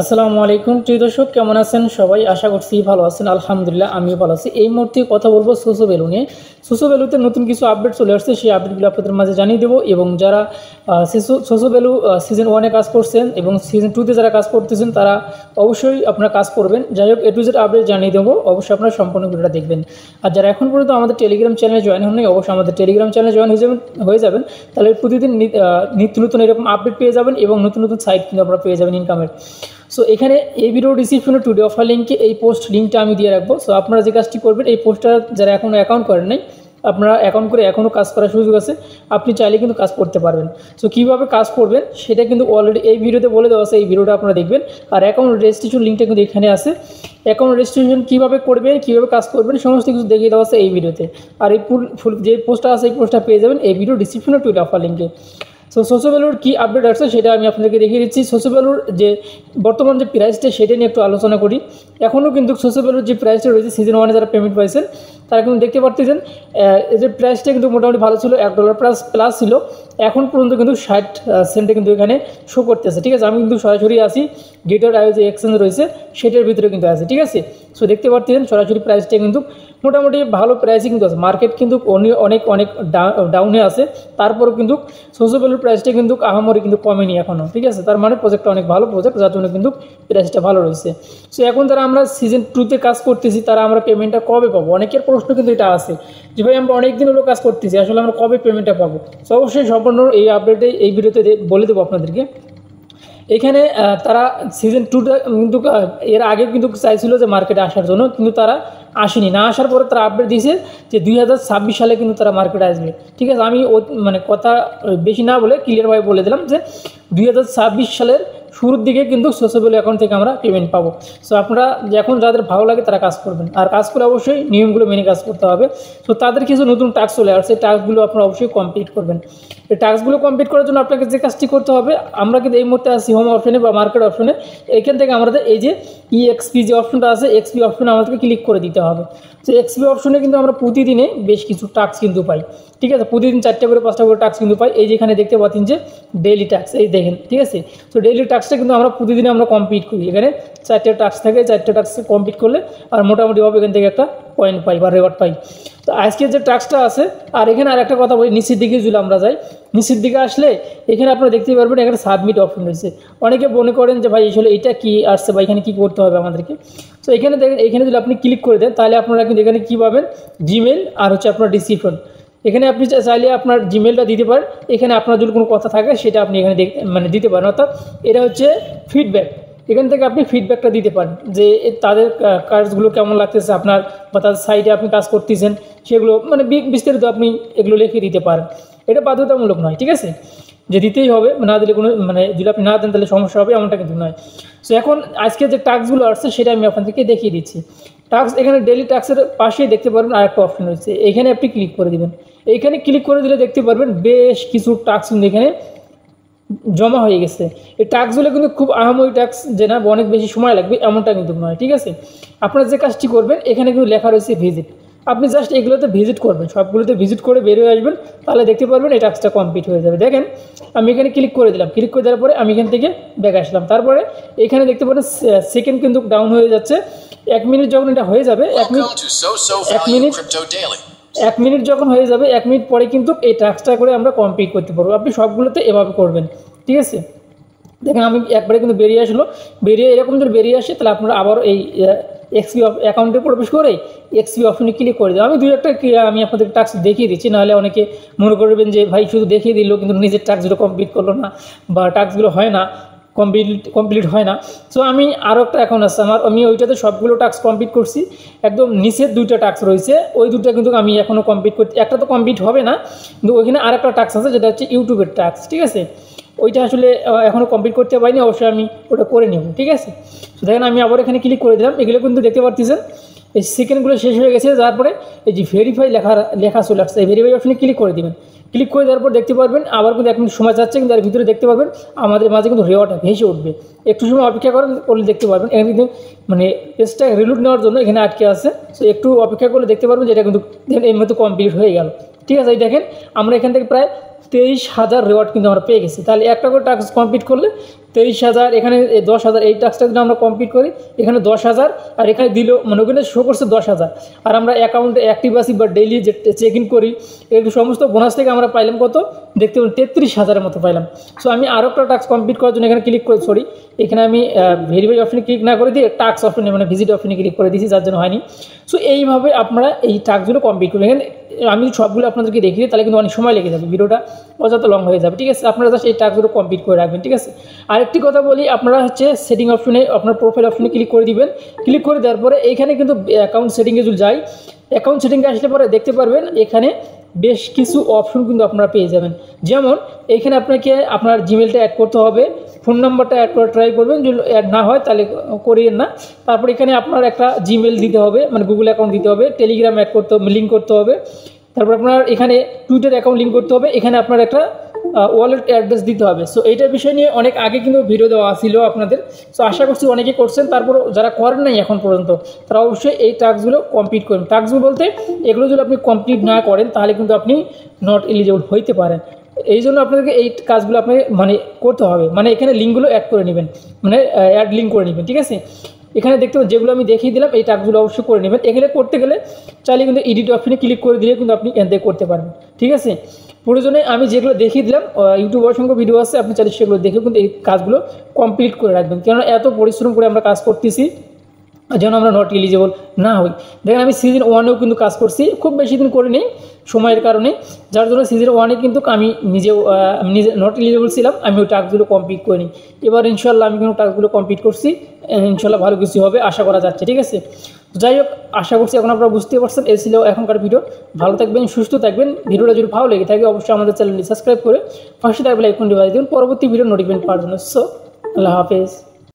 আসসালামু আলাইকুম প্রিয় দর্শক, কেমন আছেন সবাই? আশা করছি ভালো আছেন। আলহামদুলিল্লাহ আমিও ভালো আছি। এই মুহূর্তে কথা বলবো সোসো ভ্যালু নিয়ে। সোসো ভ্যালুতে নতুন কিছু আপডেট চলে আসছে, সেই আপডেটগুলো আপনাদের মাঝে জানিয়ে দেবো। এবং যারা সোসো ভ্যালু সিজন 1-এ কাজ করছেন এবং সিজন 2-তে যারা কাজ করতেছেন তারা অবশ্যই আপনারা কাজ করবেন। যাই হোক, A to Z আপডেট জানিয়ে দেবো, অবশ্যই আপনারা সম্পূর্ণ ভিডিওটা দেখবেন। আর যারা এখন পর্যন্ত আমাদের টেলিগ্রাম চ্যানেলে জয়েন হননি, অবশ্যই আমাদের টেলিগ্রাম চ্যানেলে জয়েন হয়ে যাবেন। তাহলে প্রতিদিন নিত্য নতুন এরকম আপডেট পেয়ে যাবেন এবং নতুন নতুন সাইট কিন্তু আপনারা পেয়ে যাবেন ইনকামের। সো এখানে এই ভিডিও ডিসক্রিপশনে টুডে অফার লিঙ্কে এই পোস্ট লিঙ্কটা আমি দিয়ে রাখবো। সো আপনারা যে কাজটি করবেন, এই পোস্টটা যারা এখনও অ্যাকাউন্ট করেন নাই, আপনারা অ্যাকাউন্ট করে এখনও কাজ করার সুযোগ আছে, আপনি চাইলে কিন্তু কাজ করতে পারবেন। সো কীভাবে কাজ করবেন সেটা কিন্তু অলরেডি এই ভিডিওতে বলে দেওয়া আছে, এই ভিডিওটা আপনারা দেখবেন। আর অ্যাকাউন্ট রেজিস্ট্রেশন লিঙ্কটা কিন্তু এখানে আছে। অ্যাকাউন্ট রেজিস্ট্রেশন কীভাবে করবেন, কীভাবে কাজ করবেন সমস্ত কিছু দেখিয়ে দেওয়া আছে এই ভিডিওতে। আর এই ফুল যে পোস্টটা আছে এই পোস্টটা পেয়ে যাবেন এই ভিডিও ডিসক্রিপশনে টুডে অফার লিঙ্কে। সো সোসো ভ্যালুর কী আপডেট আসছে সেটা আমি আপনাদেরকে দেখিয়ে দিচ্ছি। সোসো ভ্যালুর যে বর্তমান যে প্রাইসটা সেটা নিয়ে একটু আলোচনা করি। এখনও কিন্তু সোসো ভ্যালুর যে প্রাইসটা রয়েছে সিজন 1-এ যারা পেমেন্ট পাইছেন তারা কিন্তু দেখতে পারতেছেন এদের প্রাইসটা কিন্তু মোটামুটি ভালো ছিল, $1 প্লাস ছিল। এখন পর্যন্ত কিন্তু 60 সেন্টে কিন্তু এখানে শো করতেছে। ঠিক আছে, আমি কিন্তু সরাসরি আসি গেটের আয় যে এক্সচেঞ্জ রয়েছে সেটার ভিতরে কিন্তু আছে। ঠিক আছে, সো দেখতে পারতেছেন সরাসরি প্রাইসটা কিন্তু মোটামুটি ভালো প্রাইসই কিন্তু আছে। মার্কেট কিন্তু অনেক অনেক ডাউনে আছে, তারপরেও কিন্তু সোসো ভ্যালুর প্রাইসটা কিন্তু আহামরি কিন্তু কমেনি এখনও। ঠিক আছে, তার মানে প্রজেক্টটা অনেক ভালো প্রজেক্ট, যার জন্য কিন্তু প্রাইসটা ভালো রয়েছে। সো এখন যারা আমরা সিজন 2-তে কাজ করতেছি তারা আমরা পেমেন্টটা কবে পাবো, অনেকের প্রশ্ন কিন্তু এটা আছে যে ভাই আমরা অনেক দিন হলো কাজ করতেছি, আসলে আমরা কবে পেমেন্টটা পাবো। সো অবশ্যই সম্পূর্ণ এই আপডেটে এই ভিডিওতে বলে দেবো আপনাদেরকে। এখানে তারা সিজন 2টা কিন্তু এর আগে কিন্তু চাইছিল যে মার্কেটে আসার জন্য, কিন্তু তারা আসেনি। না আসার পরে তারা আপডেট দিয়েছে যে 2026 সালে কিন্তু তারা মার্কেটে আসবে। ঠিক আছে, আমি মানে কথা বেশি না বলে ক্লিয়ারভাবে বলে দিলাম যে 2026 সালের শুরুর দিকে কিন্তু সোসো ভ্যালু অ্যাকাউন্ট থেকে আমরা পেমেন্ট পাবো। সো আপনারা এখন যাদের ভালো লাগে তারা কাজ করবেন, আর কাজ করে অবশ্যই নিয়মগুলো মেনে কাজ করতে হবে। সো তাদের কিছু নতুন টাস্ক চলে আসছে, টাস্কগুলো আপনারা অবশ্যই কমপ্লিট করবেন। এই টাস্কগুলো কমপ্লিট করার জন্য আপনাকে যে কাজটি করতে হবে, আমরা কিন্তু এই মুহূর্তে আসি হোম অপশনে বা মার্কেট অপশনে। এখান থেকে আমাদের এই যে EXP যে অপশনটা আছে, এক্সপি অপশনে আমাদেরকে ক্লিক করে দিতে হবে। তো এক্সপি অপশনে কিন্তু আমরা প্রতিদিনে বেশ কিছু টাস্ক কিন্তু পাই। ঠিক আছে, প্রতিদিন 4টা করে 5টা করে টাস্ক কিন্তু পাই। এই যেখানে দেখতে পাচ্ছেন যে ডেইলি টাস্ক, এই দেখেন। ঠিক আছে, তো ডেইলি টাস্কটা কিন্তু আমরা প্রতিদিনে আমরা কমপ্লিট করি। এখানে 4টা টাস্ক থাকে, 4টা টাস্ক কমপ্লিট করলে আর মোটামুটিভাবে এখান থেকে একটা পয়েন্ট পাই বা রেওয়ার্ড পাই। তো আজকের যে টাস্কটা আছে, আর এখানে আর একটা কথা বলি, নিচের দিকে যদি আমরা যাই, নিচের দিকে আসলে এখানে আপনারা দেখতে পারবেন এখানে সাবমিট অপশন রয়েছে। অনেকে মনে করেন যে ভাই আসলে এটা কি আসছে বা এখানে কী করতে হবে আমাদেরকে। তো এখানে দেখেন, এখানে যদি আপনি ক্লিক করে দেন তাহলে আপনারা কিন্তু এখানে কী পাবেন, জিমেল আর হচ্ছে আপনার ডিসক্রিপশন। এখানে আপনি চাইলে আপনার জিমেলটা দিতে পারেন, এখানে আপনার যদি কোনো কথা থাকে সেটা আপনি এখানে দিতে পারেন। অর্থাৎ এটা হচ্ছে ফিডব্যাক, এখান থেকে আপনি ফিডব্যাকটা দিতে পারেন যে তাদের কাজগুলো কেমন লাগতেছে আপনার, বা তাদের সাইডে আপনি কাজ করতেছেন সেগুলো মানে বিস্তারিত আপনি এগুলো লিখে দিতে পারেন। এটা বাধ্যতামূলক নয়, ঠিক আছে, যে দিতেই হবে, না দিলে কোনো মানে যদি আপনি না দেন তাহলে সমস্যা হবে এমনটা কিন্তু নয়। সো এখন আজকে যে টাস্কগুলো আসছে সেটা আমি আপনাদেরকে দেখিয়ে দিচ্ছি। টাস্ক এখানে ডেইলি টাস্কের পাশেই দেখতে পারবেন আর একটা অপশন রয়েছে, এখানে আপনি ক্লিক করে দেবেন। এইখানে ক্লিক করে দিলে দেখতে পারবেন বেশ কিছু টাস্ক কিন্তু এখানে জমা হয়ে গেছে। এই টাস্কগুলো কিন্তু খুব আহামরি টাস্ক যে না অনেক বেশি সময় লাগবে এমনটা কিন্তু নয়। ঠিক আছে, আপনারা যে কাজটি করবেন এখানে কিন্তু লেখা রয়েছে ভিজিট, আপনি জাস্ট এগুলোতে ভিজিট করবেন, সবগুলোতে ভিজিট করে বেরিয়ে আসবেন, তাহলে দেখতে পারবেন এই টাস্কটা কমপ্লিট হয়ে যাবে। দেখেন আমি এখানে ক্লিক করে দিলাম, ক্লিক করে দেওয়ার পরে আমি এখান থেকে ব্যাক আসলাম। তারপরে এখানে দেখতে পারেন সেকেন্ড কিন্তু ডাউন হয়ে যাচ্ছে। 1 মিনিট যখন এটা হয়ে যাবে, 1 মিনিট যখন হয়ে যাবে, 1 মিনিট পরে কিন্তু এই টাস্কটা করে আমরা কমপ্লিট করতে পারবো। আপনি সবগুলোতে এভাবে করবেন। ঠিক আছে, দেখেন আমি একবারে কিন্তু বেরিয়ে আসলো, বেরিয়ে এরকম যদি বেরিয়ে আসে তাহলে আপনারা আবার এই এক্সপি অ্যাকাউন্টে প্রবেশ করে এক্সপি অপশনে ক্লিক করে দেবেন। আমি একটা আমি আপনাদের টাস্ক দেখিয়ে দিচ্ছি, নাহলে অনেকে মনে করবেন যে ভাই শুধু দেখিয়ে দিল কিন্তু নিজের টাস্কগুলো কমপ্লিট করলো না বা টাস্কগুলো হয় না, কমপ্লিট হয় না। সো আমি আরও একটা অ্যাকাউন্ট আছে আমার, আমি ওইটাতে সবগুলো টাস্ক কমপ্লিট করছি। একদম নিচের 2টা টাস্ক রয়েছে, ওই 2টা কিন্তু আমি এখনও কমপ্লিট করতে, একটা তো কমপ্লিট হবে না, কিন্তু ওইখানে আর একটা টাস্ক আছে যেটা হচ্ছে ইউটিউবের টাস্ক। ঠিক আছে, ওইটা আসলে এখনও কমপ্লিট করতে পারিনি, অবশ্যই আমি ওটা করে নেব। ঠিক আছে, দেখেন আমি আবার এখানে ক্লিক করে দিলাম, এগুলো কিন্তু দেখতে পাচ্ছেন এই সেকেন্ডগুলো শেষ হয়ে গেছে। তারপরে এই যে ভেরিফাই লেখা চলে আসছে, এই ভেরিফাই অপশনে ক্লিক করে দেবেন। ক্লিক করে দেওয়ার পর দেখতে পারবেন আবার কিন্তু 1 মিনিট সময় যাচ্ছে, কিন্তু তার ভিতরে দেখতে পারবেন আমাদের মাঝে কিন্তু রেওয়ার্ডটা ভেসে উঠবে। একটু সময় অপেক্ষা করলে দেখতে পারবেন এখানে কিন্তু মানে পেজটা রিলোড নেওয়ার জন্য এখানে আটকে আছে। সো একটু অপেক্ষা করলে দেখতে পারবেন যে এটা কিন্তু এই মতো কমপ্লিট হয়ে গেল। ঠিক আছে, এই দেখেন আমরা এখান থেকে প্রায় 23,000 রিওয়ার্ড কিন্তু আমরা পেয়ে গেছি। তাহলে একটা করে টাস্ক কমপ্লিট করলে 23,000, এখানে 10,000, এই টাস্কটা যদি আমরা কমপ্লিট করি এখানে 10,000, আর এখানে দিল মানে ওখানে শো করছে 10,000, আর আমরা অ্যাকাউন্টে অ্যাক্টিভ আছি বা ডেইলি যে চেক ইন করি এই সমস্ত বোনাস থেকে আমরা পাইলাম কত দেখতে পাবেন 33,000-এর মতো পাইলাম। সো আমি আরও একটা টাস্ক কমপ্লিট করার জন্য এখানে ক্লিক করে এখানে আমি ভেরিফাই অপশনে ক্লিক না করে দিয়ে টাস্ক অপশনে মানে ভিজিট অপশনে ক্লিক করে দিয়েছি, যার জন্য হয়নি। সো এইভাবে আপনারা এই টাস্কগুলো কমপ্লিট করবেন। এখানে আমি সবগুলো আপনাদেরকে দেখিয়ে দিই, তাহলে কিন্তু অনেক সময় লেগে যাবে, ভিডিওটা অযথা লং হয়ে যাবে, ঠিক আছে। আপনারা জাস্ট এই টাস্কগুলো কমপ্লিট করে রাখবেন, ঠিক আছে। আরেকটি কথা বলি, আপনারা হচ্ছে সেটিং অপশনে আপনার প্রোফাইল অপশনে ক্লিক করে দিবেন। ক্লিক করে দেওয়ার পরে এইখানে কিন্তু অ্যাকাউন্ট সেটিংয়ে যদি যাই, অ্যাকাউন্ট সেটিংয়ে আসলে পরে দেখতে পারবেন এখানে বেশ কিছু অপশন কিন্তু আপনারা পেয়ে যাবেন। যেমন এইখানে আপনাকে আপনার জিমেলটা অ্যাড করতে হবে, ফোন নাম্বারটা অ্যাড করে ট্রাই করবেন, যদি অ্যাড না হয় তাহলে করিয়েন না। তারপর এখানে আপনার একটা জিমেল দিতে হবে, মানে গুগল অ্যাকাউন্ট দিতে হবে, টেলিগ্রাম অ্যাড করতে হবে, লিঙ্ক করতে হবে, তারপর আপনার এখানে টুইটার অ্যাকাউন্ট লিঙ্ক করতে হবে, এখানে আপনার একটা ওয়ালেট অ্যাড্রেস দিতে হবে। সো এইটার বিষয় নিয়ে অনেক আগে কিন্তু ভিডিও দেওয়া ছিল আপনাদের, সো আশা করছি অনেকে করছেন। তারপর যারা করেন নাই এখন পর্যন্ত তারা অবশ্যই এই টাস্কগুলো কমপ্লিট করুন। টাস্কগুলো বলতে এগুলো যদি আপনি কমপ্লিট না করেন তাহলে কিন্তু আপনি নট এলিজিবল হইতে পারেন। এই জন্য আপনাদেরকে এই কাজগুলো আপনাকে মানে করতে হবে, মানে এখানে লিঙ্কগুলো অ্যাড করে নেবেন, মানে অ্যাড লিঙ্ক করে নেবেন, ঠিক আছে। এখানে দেখতে পাবেন যেগুলো আমি দেখিয়ে দিলাম এই টাস্কগুলো অবশ্যই করে নেবেন। এখানে করতে গেলে চাইলে কিন্তু এডিট অপশনে ক্লিক করে দিলে কিন্তু আপনি এখান থেকে করতে পারবেন, ঠিক আছে। প্রয়োজনে আমি যেগুলো দেখিয়ে দিলাম ইউটিউবে অসংখ্য ভিডিও আছে, আপনি চাইলে সেগুলো দেখে কিন্তু এই কাজগুলো কমপ্লিট করে রাখবেন, কেননা এত পরিশ্রম করে আমরা কাজ করতেছি যেন আমরা নট এলিজিবল না হই। দেখেন আমি সিজন 1-এও কিন্তু কাজ করছি, খুব বেশি দিন করে নেই সময়ের কারণে, যার জন্য সিজন 1-এ কিন্তু আমি নিজে নট এলিজিবল ছিলাম, আমি ওই টাস্কগুলো কমপ্লিট করিনি। এবার ইনশাল্লাহ আমি কিন্তু টাস্কগুলো কমপ্লিট করছি, ইনশাল্লাহ ভালো কিছু হবে আশা করা যাচ্ছে, ঠিক আছে। যাই হোক, আশা করছি এখন আপনারা বুঝতে পারছেন। এই ছিল এখনকার ভিডিও। ভালো থাকবেন, সুস্থ থাকবেন। ভিডিওটা যদি ভালো লেগে থাকে অবশ্যই আমাদের চ্যানেলটি সাবস্ক্রাইব করে পাশে থাকবে আইকনটি বাজিয়ে দিন পরবর্তী ভিডিও নোটিফিকেশন পাওয়ার জন্য। সো আল্লাহ হাফেজ।